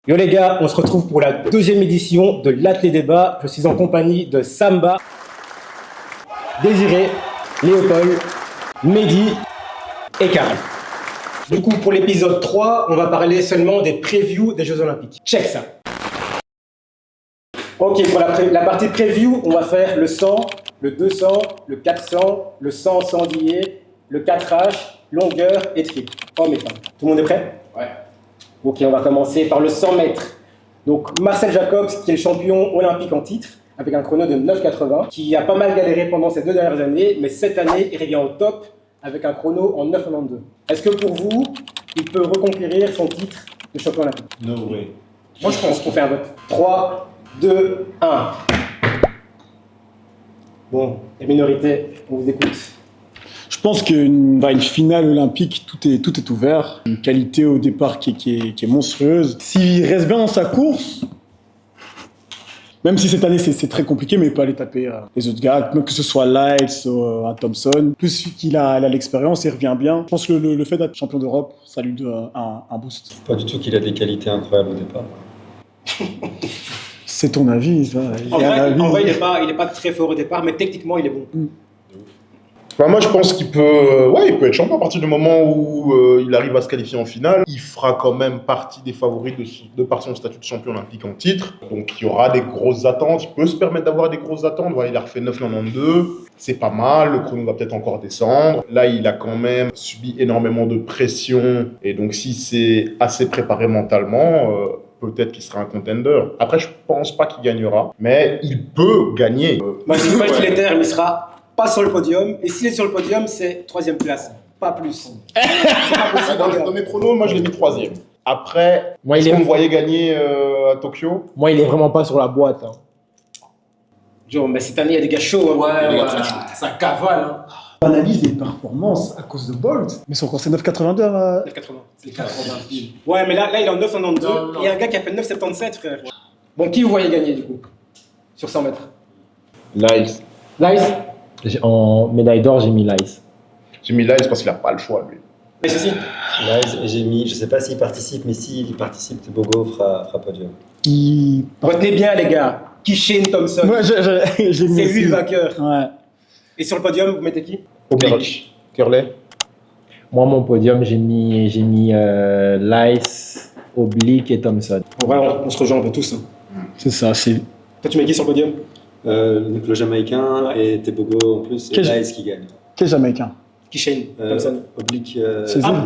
Yo les gars, on se retrouve pour la deuxième édition de l'Athlé Débat. Je suis en compagnie de Samba, Désiré, Léopold, Mehdi et Karim. Du coup, pour l'épisode 3, on va parler seulement des previews des Jeux Olympiques. Check ça. Ok, pour la partie preview, on va faire le 100, le 200, le 400, le 100 sans lier, le 4H, longueur et triple. Hommes et femmes. Tout le monde est prêt? Ouais. Ok, on va commencer par le 100 mètres. Donc Marcel Jacobs, qui est le champion olympique en titre, avec un chrono de 9,80, qui a pas mal galéré pendant ces 2 dernières années, mais cette année, il revient au top avec un chrono en 9,92. Est-ce que pour vous, il peut reconquérir son titre de champion olympique? No way. Moi, je pense qu'on fait un vote. 3, 2, 1. Bon, les minorités, on vous écoute. Je pense qu'une finale olympique, tout est ouvert. Une qualité au départ qui est monstrueuse. S'il reste bien dans sa course, même si cette année c'est très compliqué, mais il peut aller taper les autres gars, que ce soit Lights ou un Thompson. Plus qu'il a l'expérience, il revient bien. Je pense que le fait d'être champion d'Europe, ça lui donne un boost. Pas du tout qu'il a des qualités incroyables au départ. C'est ton avis, ça. En vrai, il est pas très fort au départ, mais techniquement, il est bon. Enfin, moi, je pense qu'il peut, il peut être champion à partir du moment où il arrive à se qualifier en finale. Il fera quand même partie des favoris de par son statut de champion olympique en titre. Donc, il y aura des grosses attentes. Il peut se permettre d'avoir des grosses attentes. Voilà, il a refait 9,92. C'est pas mal. Le chrono va peut-être encore descendre. Là, il a quand même subi énormément de pression. Et donc, si c'est assez préparé mentalement, peut-être qu'il sera un contender. Après, je pense pas qu'il gagnera. Mais il peut gagner. Moi, je dis pas qu'il est terme, il sera pas sur le podium, et s'il est sur le podium, c'est 3e place, pas plus. C'est pas possible. Dans mes pronos, moi je l'ai mis 3e. Après, Moi, est-ce qu'on me voyait gagner à Tokyo? Moi, il est vraiment pas sur la boîte. Hein. Genre, mais cette année, il y a des gars chauds. Hein. Les gars très chauds. Ça cavale. Hein. On analyse les performances à cause de Bolt. Mais son cours, c'est 9,82. 9,80. C'est 80 piles. Ouais, mais là, il est en 9,92. Non. Et un gars qui a fait 9,77, frère. Bon, qui vous voyez gagner, du coup, sur 100 mètres? Lyles. Lice? En médaille d'or, j'ai mis Lice. J'ai mis Lyles parce qu'il n'a pas le choix, lui. Lice aussi? Là, j'ai mis, je sais pas s'il participe, mais s'il participe, Tebogo fera podium. Retenez bien, les gars. Kishin Thompson. Moi, j'ai mis C'est lui aussi. le vainqueur. Ouais. Et sur le podium, vous mettez qui? Oblique. Curley. Moi, mon podium, j'ai mis Lice, Oblique et Thompson. En vrai, on se rejoint un peu tous. Hein. C'est ça, c'est. Toi, tu mets qui sur le podium? Donc le Jamaïcain et Tebogo en plus, et Quel- Lyles qui gagne. Quel Jamaïcain? Kishin Thompson. Oblique. C'est ça. ouais.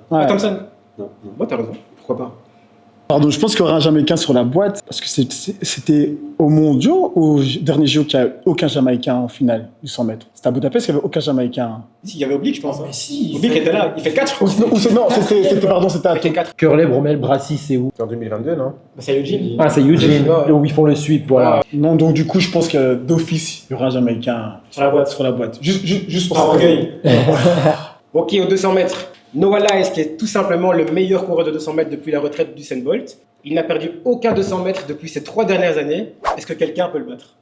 Ah, Ouais. Thompson? Non. Bon, t'as raison. Pourquoi pas? Pardon, je pense qu'il y aura un Jamaïcain sur la boîte, parce que c'était au mondiaux ou au dernier JO qu'il n'y a aucun Jamaïcain en finale du 100 mètres. C'était à Budapest qu'il n'y avait aucun Jamaïcain. Si, il y avait Oblique, je pense. Hein. Mais si, Oblique était là. Il fait 4, je crois. Non, c'était à Il fait 4. Curlet, Bromel, Brassy, c'est où? C'est en 2022, non? C'est Eugene. Ah, c'est Eugene, Ouais. où ils font le sweep, voilà. Non, donc du coup, je pense que d'office, il y aura un Jamaïcain Sur la boîte. sur la boîte. Juste pour Par ça. orgueil. Ok, aux 200 mètres. Noah Lyles, qui est tout simplement le meilleur coureur de 200 mètres depuis la retraite d'Usain Bolt. Il n'a perdu aucun 200 mètres depuis ces 3 dernières années. Est-ce que quelqu'un peut le battre?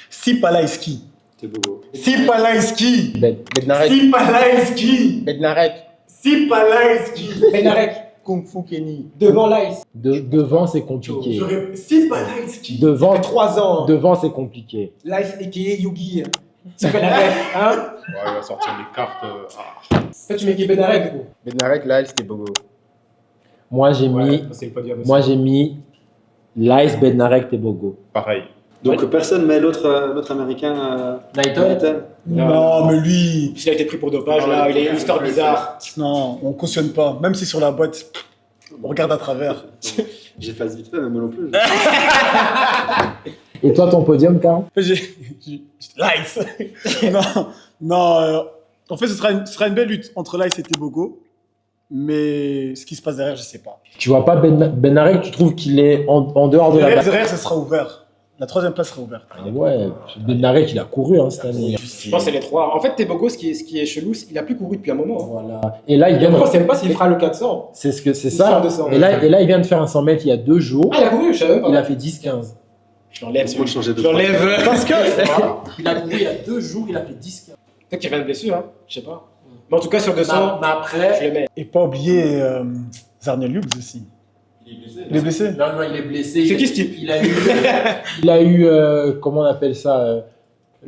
Sipalaïski. Tebogo. Sipalaïski. Bednarek. Sipalaïski. Bednarek. Sipalaïski. Benarek, Kung Fu Kenny. devant Lyles. Devant, c'est compliqué. Sipalaïski. Devant, 3 ans. devant, c'est compliqué. Lyles, a.k.a. Yugi. C'est Benarek, hein? Ouais, il va sortir des cartes. Toi, tu mets qui Benarek, du coup? Bednarek, là, c'était Bogo. Moi, j'ai Ouais, mis, c'est le podium aussi. moi, j'ai mis Lice, Bednarek, Tebogo. Pareil. Donc personne met l'autre américain. Lighton. Non, mais lui, Il a été pris pour dopage, là. Il a une histoire bizarre. non, on cautionne pas. Même si sur la boîte, on regarde à travers. J'efface vite fait, mais moi non plus. Et toi, ton podium, Karl? Lice. non. En fait, ce sera une belle lutte entre Lice et Tebogo. Mais ce qui se passe derrière, je sais pas. Tu vois pas Bednarek, tu trouves qu'il est en dehors de la bataille? Derrière, ça sera ouvert. La 3e place sera ouverte. Ah ouais, Bednarek, il a couru hein, cette année. Je pense que c'est les 3. En fait, Tebogo, ce qui est chelou, il a plus couru depuis un moment. Voilà. Et là, il vient Je ne de... sais même pas s'il fera le 400. C'est Il ça. sort de 100. Et là, il vient de faire un 100 mètres il y a 2 jours. Ah, il a couru, je savais même pas. Il a fait 10-15. Je l'enlève. Laisse-moi le changer de Je l'enlève. Parce que. Il a couru il y a 2 jours, il a fait 10-15. Peut-être qu'il revient de blessure, hein. Je sais pas. Mais en tout cas, sur 200, Mais après, je le mets. Et pas oublier Zarnier Lubs aussi. Il est blessé. Non, il est blessé. C'est qui ce type? Il a eu comment on appelle ça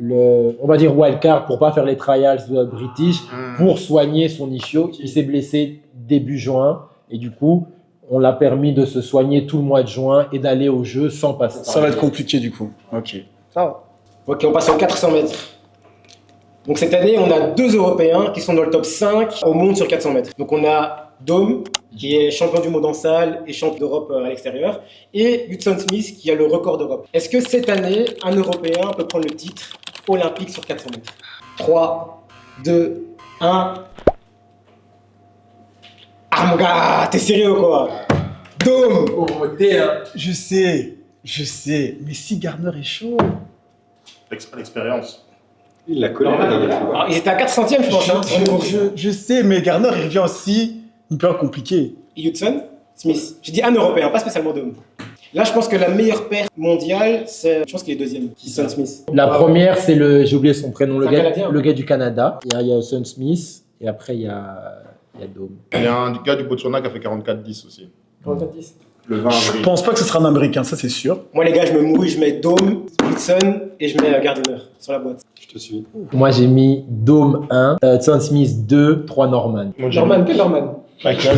on va dire wildcard pour pas faire les trials british pour soigner son ischio. Il s'est blessé début juin et du coup, on l'a permis de se soigner tout le mois de juin et d'aller au jeu sans passer. Ça va être compliqué du coup. Ok. Ça va. Ok, on passe aux 400 mètres. Donc cette année, on a 2 Européens qui sont dans le top 5 au monde sur 400 mètres. Donc on a Dome, qui est champion du monde en salle et champion d'Europe à l'extérieur, et Hudson Smith, qui a le record d'Europe. Est-ce que cette année, un Européen peut prendre le titre olympique sur 400 mètres? 3, 2, 1... Ah mon gars, t'es sérieux quoi? Dome! Je sais. Mais si Garner est chaud. L'expérience. Il l'a collé la dernière fois. Alors, ils étaient à 400e, je pense. Hein, sur le cours. Je sais, mais Garner il revient aussi une période compliquée. Et Hudson Smith. J'ai dit un Européen, pas spécialement Dome. Là, je pense que la meilleure paire mondiale, je pense qu'il est deuxième, Hudson Smith. La première, c'est j'ai oublié son prénom, C'est un Canadien. le gars du Canada. Il y a Hudson Smith et après il y a Dome. Il y a un gars du Botswana qui a fait 44-10 aussi. Le 20 Je avril. pense pas que ce sera un Américain, ça c'est sûr. Moi, les gars, je me mouille, je mets Dome, Hudson et je mets Gardiner sur la boîte. Je te suis. Moi, j'ai mis Dome 1, Hudson Smith 2, 3 Norman. Moi, j'ai Norman, mis- quel Norman? Michael.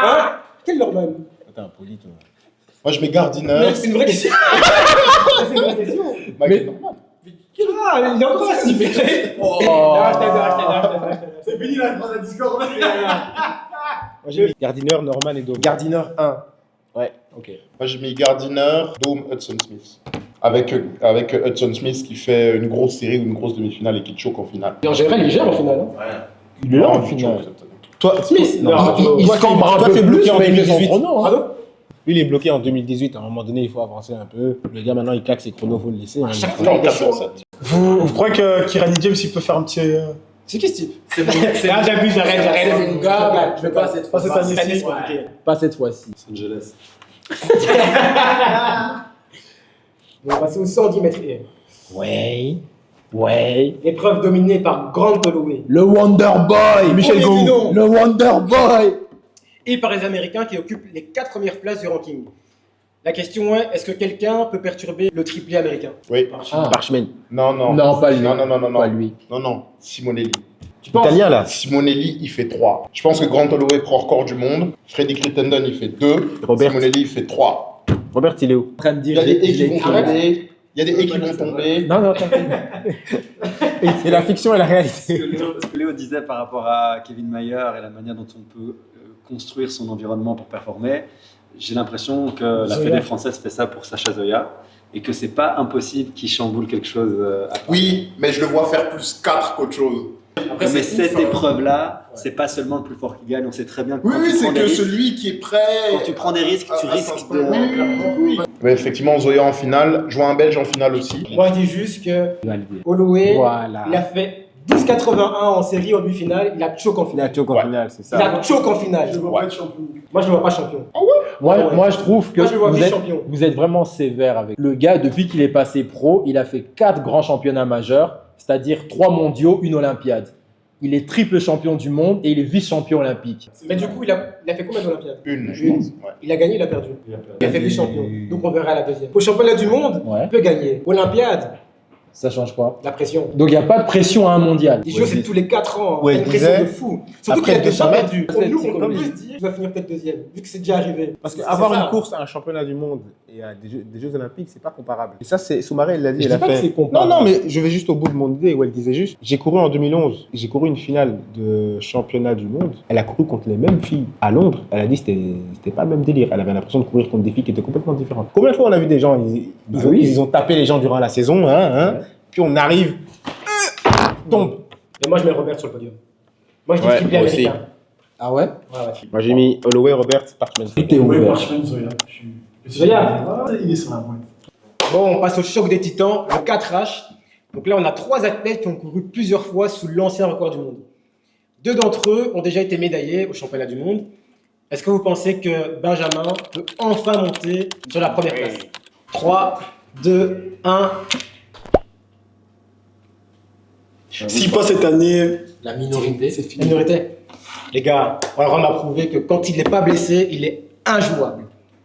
Hein? Quel Norman? T'es impoli, toi. Moi, je mets Gardiner. Mais c'est une vraie question. C'est une vraie question. Michael Norman. Ah, il est encore là, s'il fait. Oh. C'est fini la Discord. Moi, j'ai mis Gardiner, Norman et Dome. Gardiner 1. Ouais, ok. Moi, j'ai mis Gardiner, Dome, Hudson Smith. Avec Hudson Smith qui fait une grosse série ou une grosse demi-finale et qui choque en finale. Et en général, il gère en finale. Hein. Il est là en Non, il finale. choque cette année. Toi, Smith, non. Il toi, se cambre un toi, peu t'es plus, bloqué en mais il fait son 2018. chrono. Hein. Pardon? Lui, il est bloqué en 2018. À un moment donné, il faut avancer un peu. Le gars, maintenant, il claque ses chronos, faut le laisser. Hein. Chaque fois, Non, il est chaud. 4-7. Vous croyez que Kirani James il peut faire un petit. C'est qui ce type? Ah, j'abuse, j'arrête. C'est une gars, je veux pas cette Pas cette année-ci. c'est compliqué. Pas cette fois-ci. Los Angeles. On va passer au 110 mètres haies. Ouais. Épreuve dominée par Grant Holloway. Le Wonder Boy. Michel Oh, mais dis donc. Le Wonder Boy. Et par les Américains qui occupent les 4 premières places du ranking. La question est, est-ce que quelqu'un peut perturber le triplé américain? Oui. Ah. Parchment. Non, non. Non, pas lui. Non. Pas lui. Non. Simonelli. Italien, là. Simonelli, il fait 3. Je pense que Grant Holloway prend record du monde. Freddy Crittenden, il fait 2. Robert. Simonelli, il fait 3. Robert, il est où? En train de Il dire. y a des haies qui j'ai- vont tomber. Il y a des haies qui vont tomber. Non, t'inquiète. C'est la fiction et la réalité. Ce que Léo disait par rapport à Kevin Mayer et la manière dont on peut construire son environnement pour performer, j'ai l'impression que la Fédé française fait ça pour Sacha Zoya et que c'est pas impossible qu'il chamboule quelque chose à part. Oui, mais je le vois faire plus 4 qu'autre chose. Mais cette épreuve-là, c'est pas seulement le plus fort qui gagne, on sait très bien que Oui, quand oui, tu c'est prends des que risques, celui qui est prêt. quand tu prends des risques, tu risques de... Oui. Mais effectivement, Zoya en finale, joue un Belge en finale aussi. Moi, je dis juste que Holloway, Voilà. il a fait 12,81 en série en demi-finale, il a choke en Il finale. a choc en finale, c'est Il ça. a choke en finale. Je vois pas être champion. Moi, je le vois pas champion. Moi, je trouve que Moi, je le vois vous, vice-champion. vous êtes vraiment sévère avec le gars. Depuis qu'il est passé pro, il a fait 4 grands championnats majeurs, c'est-à-dire 3 mondiaux, une olympiade. Il est triple champion du monde et il est vice-champion olympique. Mais du coup, il a fait combien d'Olympiades? Une, je Une. pense. Ouais. Il a gagné, il a perdu. Il a fait vice-champion. Donc, on verra la deuxième. Au championnat du monde, Ouais. il peut gagner. Olympiade, Ça change quoi? la pression. Donc il n'y a pas de pression à un mondial. Les JO, c'est tous les 4 ans. Ouais, Il y a une il pression disait, de fou. Surtout après qu'il a déjà 200 mètres, perdu. c'est Nous, on peut psychologique. plus se dire qu'il va finir peut-être deuxième, vu que c'est déjà arrivé. Parce C'est qu'avoir ça. une course à un championnat du monde et à des Jeux Olympiques, c'est pas comparable. Et ça, c'est Soumaré, il l'a dit. Je Il a dis pas que fait. c'est comparable. Non, mais je vais juste au bout de mon idée où elle disait juste j'ai couru en 2011, j'ai couru une finale de championnat du monde. Elle a couru contre les mêmes filles à Londres. Elle a dit que c'était pas le même délire. Elle avait l'impression de courir contre des filles qui étaient complètement différentes. Combien de fois on a vu des gens, ils ont tapé les gens durant la saison, puis on arrive, tombe. Et moi, je mets Robert sur le podium. Moi, je dis Ouais, triplé moi aussi. américain. Ah ouais? Ouais, ouais. Moi j'ai mis Holloway, Robert, Parchment. Tout est Oui, ouvert. Parchment, Zoya. Zoya. Il est sur la boîte. Bon, on passe au choc des titans, le 4H. Donc là, on a 3 athlètes qui ont couru plusieurs fois sous l'ancien record du monde. 2 d'entre eux ont déjà été médaillés au championnat du monde. Est-ce que vous pensez que Benjamin peut enfin monter sur la première place? 3, 2, 1. S'il passe cette année, La minorité. c'est fini. Minorité. Les gars, Warholm a prouvé que quand il n'est pas blessé, il est injouable.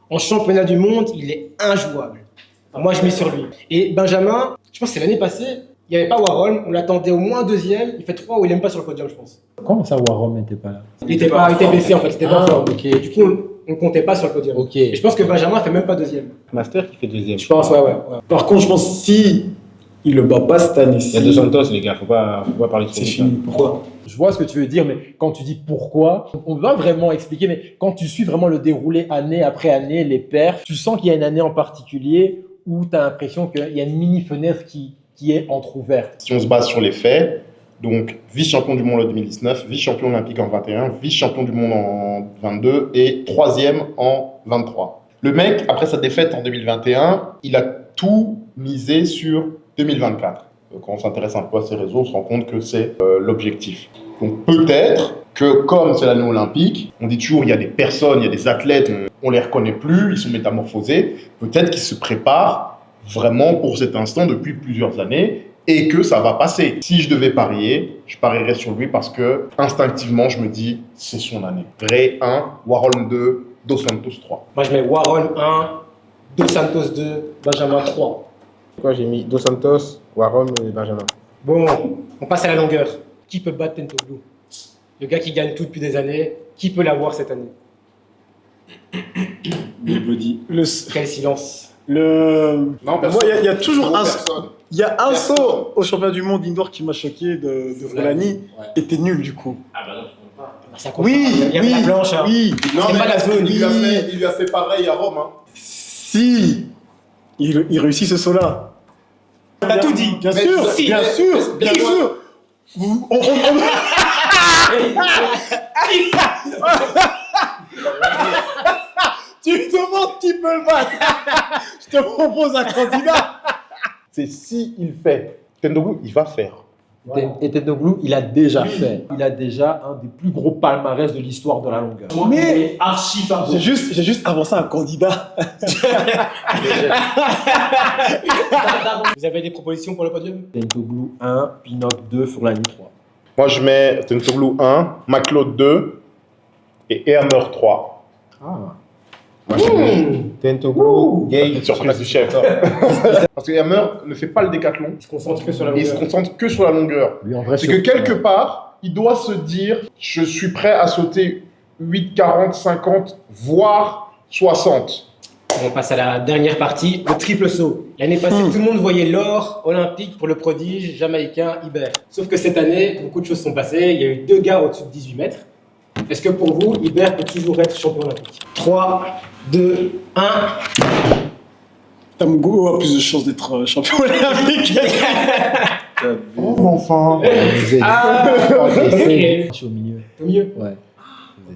En championnat du monde, il est injouable. Moi, je mets sur lui. Et Benjamin, je pense que c'est l'année passée, il n'y avait pas Warholm, on l'attendait au moins deuxième, il fait 3 ou il n'est même pas sur le podium, je pense. Comment ça, Warholm n'était pas là? Il était blessé en fait, c'était pas fort. Ok. Et du coup, on ne comptait pas sur le podium. Ok. Et je pense que Benjamin fait même pas deuxième. Master qui fait deuxième. Je pense, ouais. Par contre, je pense si il le bat pas cette année, Il y a Dos Santos, les gars, faut pas parler de c'est fini. Pourquoi? Je vois ce que tu veux dire, mais quand tu dis pourquoi, on va vraiment expliquer, mais quand tu suis vraiment le déroulé année après année, les perfs, tu sens qu'il y a une année en particulier où tu as l'impression qu'il y a une mini fenêtre qui est entrouverte. Si on se base sur les faits, donc vice-champion du monde en 2019, vice-champion olympique en 21, vice-champion du monde en 22 et troisième en 23. Le mec, après sa défaite en 2021, il a tout misé sur 2024. Quand on s'intéresse un peu à ces réseaux, on se rend compte que c'est l'objectif. Donc peut-être que comme c'est l'année olympique, on dit toujours il y a des personnes, il y a des athlètes, on les reconnaît plus, ils sont métamorphosés, peut-être qu'ils se préparent vraiment pour cet instant depuis plusieurs années et que ça va passer. Si je devais parier, je parierais sur lui parce que instinctivement je me dis c'est son année. Ray 1, Warholm 2, Dos Santos 3. Moi, je mets Warholm 1, Dos Santos 2, Benjamin 3. Quoi, j'ai mis Dos Santos, Warholm et Benjamin. Bon, on passe à la longueur. Qui peut battre Tentoglou? Le gars qui gagne tout depuis des années, qui peut l'avoir cette année? Nobody. Quel silence. Non, Non, moi, il y a toujours un. personne. Il y a un saut au championnat du monde indoor qui m'a choqué de Fulani, qui était nul du coup. Ça compte Oui, pas. Il y avait la blanche. Hein. oui. Non, C'est mais pas la zone. il lui a fait pareil à Rome. Hein. Si il réussit ce saut-là. T'as tout dit. Bien Mais sûr, si, bien mais- sûr, mais- bien mais- sûr. Tu me demandes qui peut le battre. Je te propose un candidat. C'est si il fait. Tentoglou, il va faire. Et Tentoglou, il a déjà fait. Il a déjà un des plus gros palmarès de l'histoire de la longueur. Mais archi favori. j'ai juste avancé un candidat. Vous avez des propositions pour le podium? Tentoglou 1, Pinot 2, Furlani 3. Moi, je mets Tentoglou 1, McLeod 2 et Hammer 3. Ah. Moi, je mets Tentoglou, Gay. une surprise du chef. Parce que Hammer ne fait pas le décathlon. Il se concentre que sur la Il se longueur. concentre que sur la longueur. Lui, en vrai, C'est que quelque part, il doit se dire je suis prêt à sauter 8, 40, 50, voire 60. On passe à la dernière partie, le triple saut. L'année passée, tout le monde voyait l'or olympique pour le prodige jamaïcain Iber. Sauf que cette année, beaucoup de choses sont passées. Il y a eu 2 gars au-dessus de 18 mètres. Est-ce que pour vous, Iber peut toujours être champion olympique? 3, 2, 1. Tamgo a plus de chances d'être champion olympique. Oh, enfin. Je suis au milieu. Au mieux. Ouais.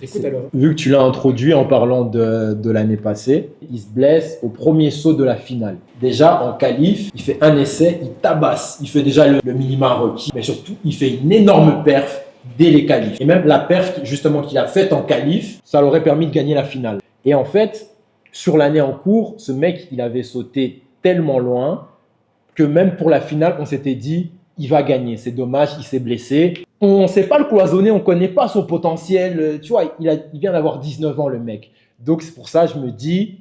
Écoute alors. Vu que tu l'as introduit en parlant de l'année passée, il se blesse au premier saut de la finale. Déjà en qualif, il fait un essai, il tabasse. Il fait déjà le minima requis, mais surtout, il fait une énorme perf dès les qualifs. Et même la perf justement qu'il a faite en qualif, ça l'aurait permis de gagner la finale. Et en fait, sur l'année en cours, ce mec, il avait sauté tellement loin que même pour la finale, on s'était dit, il va gagner. C'est dommage, il s'est blessé. On ne sait pas le cloisonner, on ne connaît pas son potentiel. Tu vois, il vient d'avoir 19 ans, le mec. Donc, c'est pour ça que je me dis,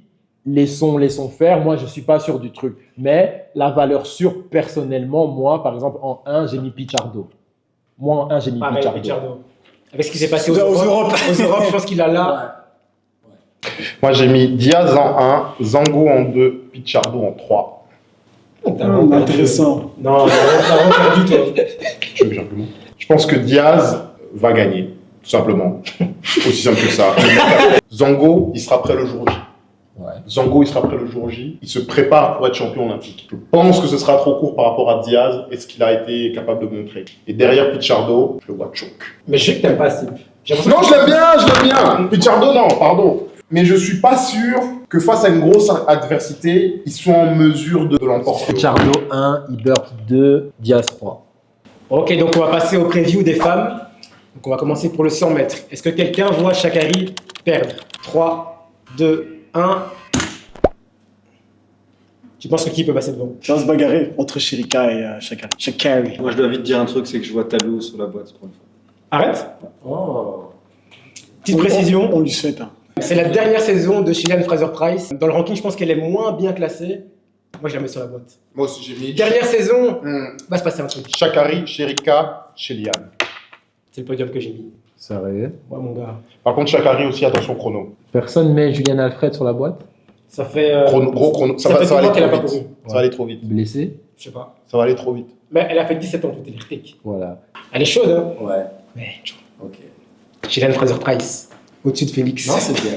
laissons faire. Moi, je ne suis pas sûr du truc. Mais la valeur sûre, personnellement, moi, par exemple, en 1, j'ai mis Pichardo. Moi, en 1, j'ai mis Pareil, Pichardo. Pichardo. Avec ce qui s'est passé aux Aux Europes. Europes. Aux Europes, je pense qu'il a là. Moi, j'ai mis Diaz en 1, Zango en 2, Pichardo en 3. Intéressant. Non, t'as vraiment perdu, toi. Je veux que j'argumente. Je pense que Diaz va gagner, tout simplement. Aussi simple que ça. Zango, il sera prêt le jour J. Ouais. Zango, il sera prêt le jour J. Il se prépare pour être champion olympique. Je pense que ce sera trop court par rapport à Diaz et ce qu'il a été capable de montrer. Et derrière Pichardo, je le vois choke. Mais je sais que t'aimes pas ce type. J'ai l'impression Non, je l'aime bien. Pichardo, non, pardon. Mais je suis pas sûr que face à une grosse adversité, ils soient en mesure de l'emporter. Pichardo 1, Ibert 2, Diaz 3. Ok, donc on va passer au preview des femmes. Donc on va commencer pour le 100 mètres. Est-ce que quelqu'un voit Sha'Carri perdre? 3, 2, 1. Tu penses que qui peut passer devant? Ça va se bagarrer entre Sherika et Sha'Carri. Moi, je dois vite dire un truc, c'est que je vois Talou sur la boîte pour une fois. Arrête. Oh. Petite précision. On lui souhaite. Hein. C'est la dernière saison de Gillian Fraser-Price. Dans le ranking, je pense qu'elle est moins bien classée. Moi, je la mets sur la boîte. Moi aussi, j'ai mis Dernière saison, va se passer un truc. Sha'Carri, Sherika, Shelian. C'est le podium que j'ai mis. Sérieux? Ouais, mon gars. Par contre, Sha'Carri aussi, attention chrono. Personne met Julian Alfred sur la boîte? Ça fait. Gros chrono. Ça fait Ça va deux mois qu'elle a aller pas trop couru. vite. Ça va aller trop vite. Blessé? Je sais pas. Ça va aller trop vite. Mais elle a fait 17 ans toute électrique. Voilà. Elle est chaude, hein. Ouais. Mais, Ok. Gillian Fraser-Price. Au-dessus de Félix. Non, c'est bien.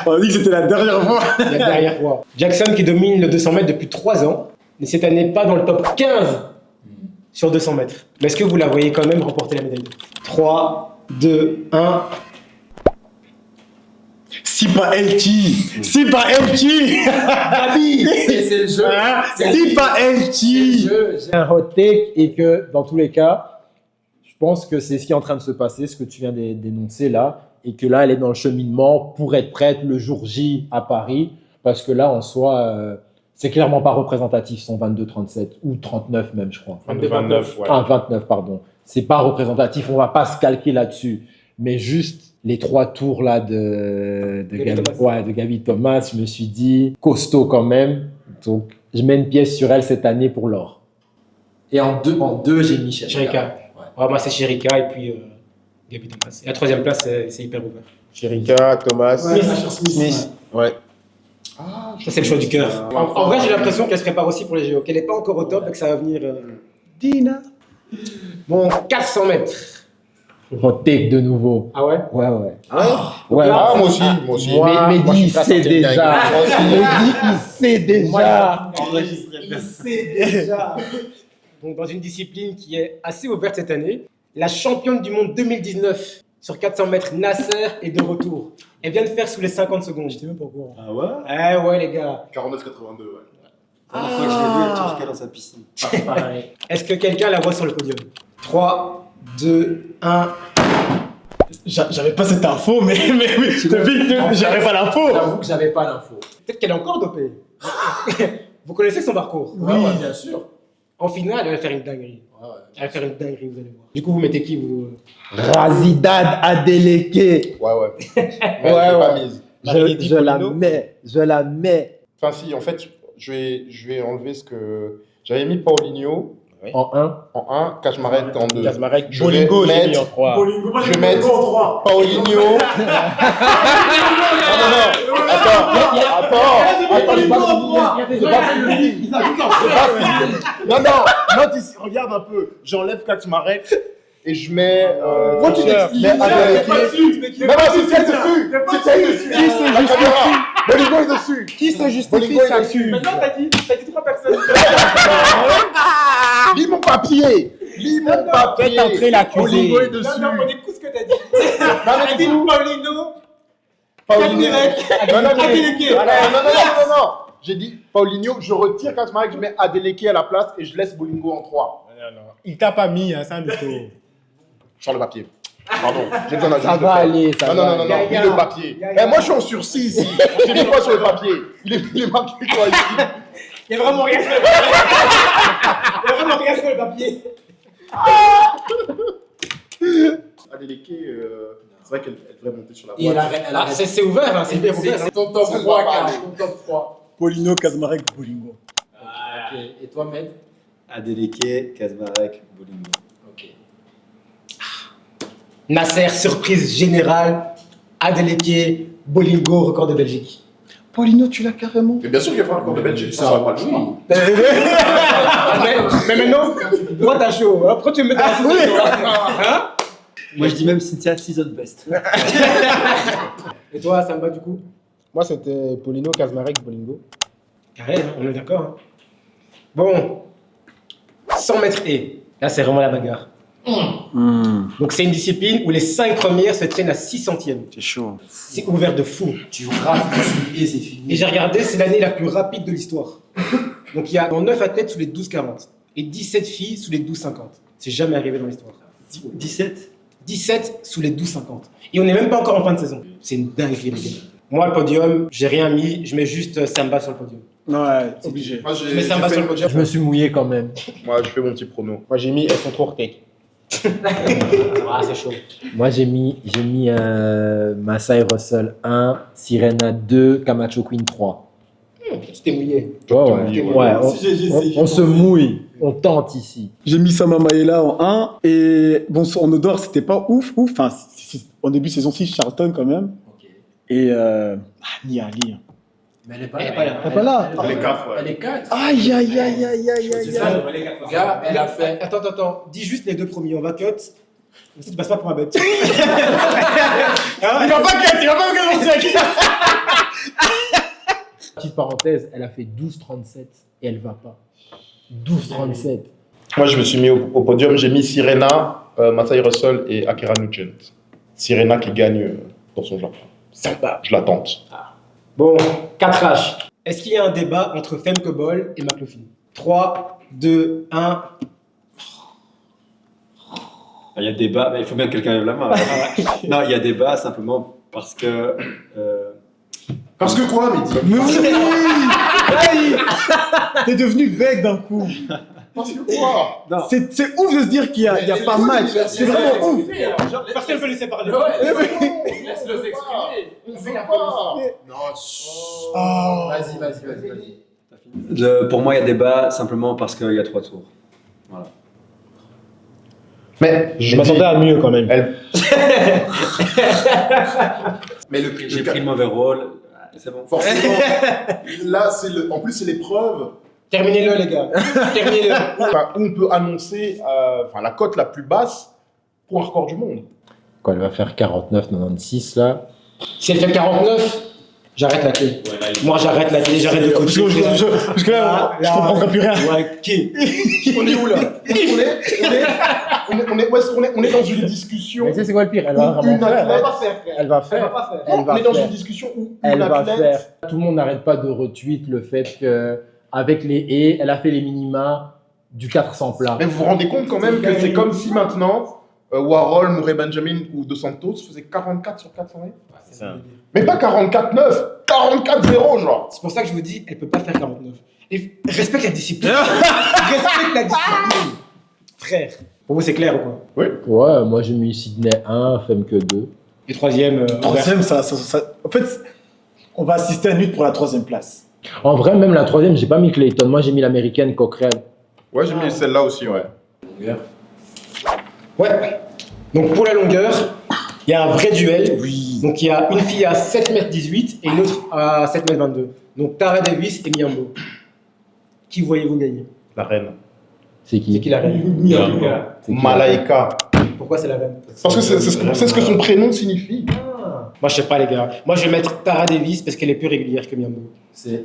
On a dit que c'était la dernière fois. La dernière fois. Jackson qui domine le 200 mètres depuis 3 ans, mais cette année pas dans le top 15 sur 200 mètres. Mais est-ce que vous la voyez quand même remporter la médaille d'or? 3, 2, 1. Si pas LT. Si pas LT. Gabi, c'est le jeu. Si pas LT. J'ai un hot take et que dans tous les cas, je pense que c'est ce qui est en train de se passer, ce que tu viens d'énoncer là, et que là, elle est dans le cheminement pour être prête le jour J à Paris, parce que là, en soi, c'est clairement pas représentatif son 22-37 ou 39 même, je crois. 29, ouais. Ah, 29, pardon. C'est pas représentatif, on va pas se calquer là-dessus, mais juste les 3 tours là de Gaby Thomas, je me suis dit costaud quand même, donc je mets une pièce sur elle cette année pour l'or. Et en deux j'ai mis Sherika. Ouais, moi c'est Sherika et puis Gaby Thomas. Et la 3e place, c'est hyper ouvert. Sherika, Thomas, Smith. Ouais. Ça, c'est le choix du cœur. En vrai, j'ai l'impression qu'elle se prépare aussi pour les JO, qu'elle n'est pas encore au top et que ça va venir. Dina. Bon, 400 mètres. Hot take de nouveau. Ah ouais? Ouais. Ouais. Ouais. Ah, moi aussi, moi aussi. Mais moi, je Mehdi, suis il pas sait sorti bien déjà. avec moi aussi. Mehdi, il sait déjà. Il sait déjà. Donc, dans une discipline qui est assez ouverte cette année, la championne du monde 2019 sur 400 mètres, Nasser, est de retour. Elle vient de faire sous les 50 secondes. J'étais même pas au courant. Ah ouais? Eh ouais, les gars. 49-82, ouais. La dernière fois que je l'ai vu, elle torquait dans sa piscine. Est-ce que quelqu'un la voit sur le podium? 3, 2, 1. J'avais pas cette info, mais j'avais pas l'info. J'avoue que j'avais pas l'info. Peut-être qu'elle est encore dopée. Vous connaissez son parcours? Oui, bien sûr. En finale, elle va faire une dinguerie. Elle va faire une dinguerie, vous allez voir. Du coup, vous mettez qui vous? Razidad Adeleke. Ouais. Ouais. Pas mise. Je la mets. Enfin, si, en fait, je vais enlever ce que. J'avais mis Paulinho En 1. en 1, Kaczmarek en 2. Kaczmarek, Je Bolingo, vais j'ai mis mettre- en 3. Je vais mettre Paulinho. Non. Attends. Regarde un peu. J'enlève Kaczmarek et je mets. Moi, tu t'expliques. mets Adeleke. Non, c'est celle dessus. C'est celle dessus. Qui se justifie? Bolingo est dessus. Qui se justifie Bolingo est ça dessus. Maintenant, t'as dit 3 personnes. Lis mon papier. Lis mon papier. Faites entrer l'accusé. Bolingo est dessus. Non, on écoute ce que t'as dit. Non, T'as dit Paulino. Paulinho. Non. Adeleke. Non. J'ai dit Paulinho, je retire Kaczmarek, je mets Adeleke à la place et je laisse Bolingo en 3. Non. Il t'a pas mis, hein, c'est un mytho. Sur le papier. Pardon, j'ai besoin d'un Ça juge de va paix. aller, ça Non, va non, aller. lis le papier. Gaïa. Moi, je suis en sursis ici. J'ai mis quoi sur le papier? Il est marqué quoi ici? Il y a vraiment rien sur le papier. Il y a vraiment rien sur le papier. Adeleke, c'est vrai qu'elle devrait monter sur la Et boîte. Ah, c'est ouvert, hein, c'est bien ouvert. hein. ton top Ça 3, va pas Karl. aller. Ton top 3. Polino, Kaczmarek, Bolingo. Ok. Et toi, Med? Adeleke, Kaczmarek, Bolingo. Ok. Nasser, surprise générale. Adeleke, Bolingo, record de Belgique. Polino, tu l'as carrément. Mais bien sûr qu'il va falloir qu'on de Belgique, ça va pas le choix. mais maintenant, toi t'as chaud. Hein. Pourquoi tu me mets dans la situation hein? Moi, je dis même Cynthia Season Best. Et toi, ça me va du coup? Moi, c'était Polino, Kaczmarek, Bolingo. Carré, hein, on est d'accord. Hein. Bon, 100 mètres et. Là, c'est vraiment la bagarre. Donc, c'est une discipline où les 5 premières se traînent à 6 centièmes. C'est chaud. C'est ouvert de fou. Tu rafles et c'est fini. Et j'ai regardé, c'est l'année la plus rapide de l'histoire. Donc, il y a 9 athlètes sous les 12,40 et 17 filles sous les 12,50. C'est jamais arrivé dans l'histoire. 17. 17 sous les 12,50. Et on n'est même pas encore en fin de saison. C'est une dinguerie, les gars. Moi, le podium, j'ai rien mis, je mets juste Samba sur le podium. Ouais, obligé. Moi, Je mets Samba sur le podium. Je me suis mouillé quand même. Moi, je fais mon petit prono. Moi, j'ai mis elles sont trop hors-tech. Ah, c'est chaud. Moi, j'ai mis Masai Russell 1, Sirena 2, Camacho Queen 3. Tu t'es mouillé. On se mouille, on tente ici. J'ai mis Sama Maela en 1 et bon, en odeur, c'était pas ouf. Enfin, en début de saison 6, Charlton quand même. Et Nia. Mais elle est pas là. Elle est pas là. Elle est 4, ouais. Elle est 4. Aïe. C'est ça, gars, elle a fait. Attends. Dis juste les deux premiers, on va cut. Tu passes pas pour un bête. Il va pas cut. Petite parenthèse, elle a fait 12,37 et elle va pas. 12,37. Moi, je me suis mis au podium. J'ai mis Sirena, Masai Russell et Akira Nugent. Sirena qui gagne dans son genre. Sympa. Je la tente. Bon, 4H. Est-ce qu'il y a un débat entre Femke Bol et McLaughlin? 3, 2, 1. Il y a débat, mais il faut bien que quelqu'un lève la main. Non, il y a débat simplement parce que. Parce que quoi, Mehdi? Mais oui. T'es devenu bec d'un coup. Parce que quoi? Non. C'est ouf de se dire qu'il y a pas match. C'est vraiment ouf. Personne ne peut laisser parler. Laisse-le s'exprimer. On veut pas. Non, Oh. Vas-y. Pour moi, il y a débat simplement parce qu'il y a 3 tours. Voilà. Mais Je m'attendais à mieux quand même. Mais J'ai pris le mauvais rôle. C'est bon. forcément, là, en plus, c'est l'épreuve Terminez-le, les gars. Terminez-le. où on peut annoncer la cote la plus basse pour un record du monde. Quand elle va faire 49,96 là. Si elle fait 49, j'arrête la clé. Moi, j'arrête la clé, j'arrête de Parce coacher. que là, je comprends plus rien. Ouais, qui? On est où là? On est dans une discussion. Mais tu sais, c'est quoi le pire? Elle va où une vraiment athlète. faire. Elle va faire. Non, on est dans une discussion où Elle une va athlète. faire. Tout le monde n'arrête pas de retweet le fait qu'avec les haies, elle a fait les minima du 400 plats. Mais vous vous rendez compte quand même que c'est comme si maintenant Warhol, Murray Benjamin ou Dos Santos faisaient 44 sur 400 haies. C'est ça. Mais pas 44-9, 44-0 genre. C'est pour ça que je vous dis, elle peut pas faire 49. Et respecte la discipline. Respecte la discipline. Frère. Pour vous, c'est clair ou quoi? Ouais, moi j'ai mis Sydney 1, Femke 2. Et troisième, Troisième, ça. En fait, on va assister à une lutte pour la 3e place. En vrai, même la troisième, j'ai pas mis Clayton. Moi j'ai mis l'américaine Cochrane. Ouais, j'ai mis celle-là aussi, ouais. Ouais. Donc pour la longueur, il y a un vrai duel. Oui. Donc il y a une fille à 7,18 m et une autre à 7,22 m. Donc Tara Davis et Miyambo. Qui voyez-vous gagner? La reine. C'est qui? C'est qui la reine? C'est qui? Malaika. Pourquoi c'est la reine? Parce que c'est ce que son prénom signifie. Moi je sais pas les gars. Moi je vais mettre Tara Davis parce qu'elle est plus régulière que Miyambo. C'est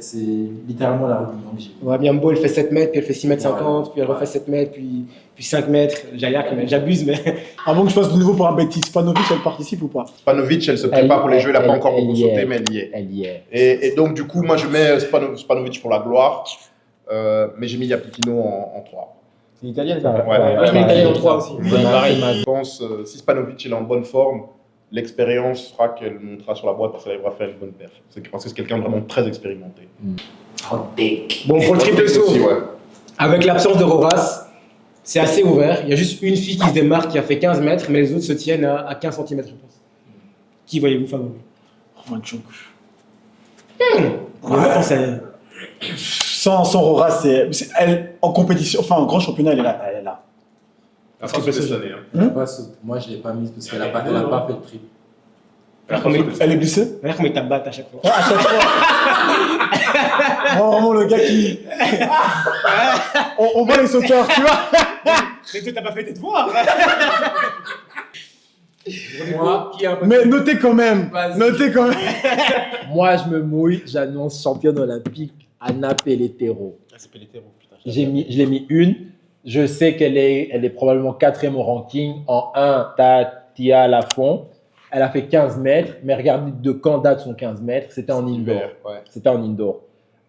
littéralement la rue. Ouais, Miyambo elle fait 7 mètres, puis elle fait 6,50 m, puis elle refait 7 mètres, puis 5 mètres. J'abuse mais... Avant que je fasse de nouveau pour un Betty Spanovic, elle participe ou pas? Spanovic, elle se prépare pour les jeux, elle n'a pas encore beaucoup sauté, mais elle y est. Elle y est. Et donc, du coup, moi, je mets Spanovic pour la gloire, mais j'ai mis Yapikino en 3. C'est l'italienne, Ouais, Moi je mets l'Italie en 3 aussi. Je pense, si Spanovic il est en bonne forme, l'expérience fera qu'elle montera sur la boîte parce qu'elle arrivera à faire une bonne perf. Parce que c'est quelqu'un de vraiment très expérimenté. Bon pour le triple saut, Aussi, ouais. avec l'absence de Roras, c'est assez ouvert. Il y a juste une fille qui se démarque qui a fait 15 mètres, mais les autres se tiennent à 15 cm, je pense. Qui voyez-vous favori? Roman Chuk. On va penser à... Sans Rora, elle en compétition, enfin en grand championnat, elle est là. La France de cette année. Hein. Moi je l'ai pas mise parce qu'elle a pas fait le tri. Elle est blessée. Regarde comment il tabatte à chaque fois. À chaque fois. Oh, vraiment le gars qui. on voit les sauteurs, tu vois. Mais toi t'as pas fait tes devoirs. Moi, Mais notez quand même. Notez quand même. Moi je me mouille, j'annonce championne olympique Anna Pelletero. C'est Pelletero, putain. Je l'ai mis une. Je sais qu'elle est probablement 4e au ranking. En 1, Tatia Lafont. Elle a fait 15 mètres, mais regardez de quand date son 15 mètres. C'était en indoor. Ouais. C'était en indoor.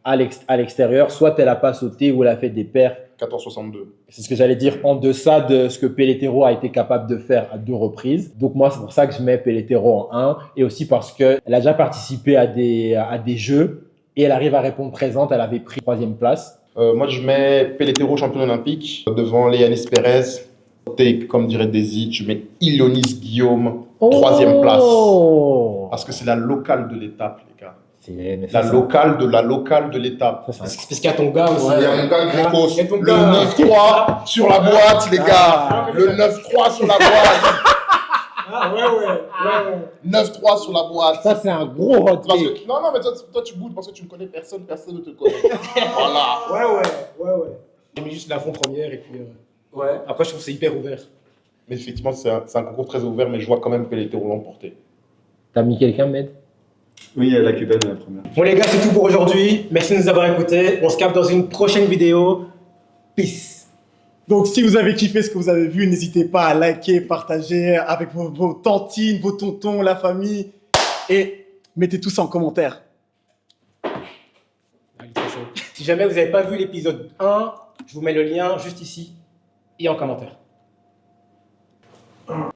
À l'extérieur, soit elle n'a pas sauté ou elle a fait des perfs 14,62. C'est ce que j'allais dire, en deçà de ce que Pelletero a été capable de faire à 2 reprises. Donc moi, c'est pour ça que je mets Pelletero en 1, et aussi parce qu'elle a déjà participé à des jeux, et elle arrive à répondre présente. Elle avait pris 3e place. Moi, je mets Pelletero champion olympique devant Léanis Pérez. Et comme dirait Daisy, je mets Ilonis Guillaume, 3e place. Parce que c'est la locale de l'étape, les gars. La locale de l'étape. C'est parce qu'il y a ton gars aussi. Il y a mon gars Grécos. Il y a ton Le gars. 9-3 sur la boîte, les gars. Le 9-3 sur la boîte. Ah ouais. 9-3 sur la boîte. Ça, c'est un gros hot Parce take. que, non, mais toi, tu boudes parce que tu ne connais personne, personne ne te connaît. Voilà. Ouais. J'ai mis juste l'avant-première et puis. Ouais. Après, je trouve que c'est hyper ouvert. Mais effectivement, c'est un concours très ouvert, mais je vois quand même Pelletero l'emporter. T'as mis quelqu'un, Med? Oui, la cubaine, la première. Bon les gars, c'est tout pour aujourd'hui. Merci de nous avoir écoutés. On se capte dans une prochaine vidéo. Peace. Donc, si vous avez kiffé ce que vous avez vu, n'hésitez pas à liker, partager avec vos tantines, vos tontons, la famille. Et mettez tout ça en commentaire. Si jamais vous n'avez pas vu l'épisode 1, je vous mets le lien juste ici et en commentaire.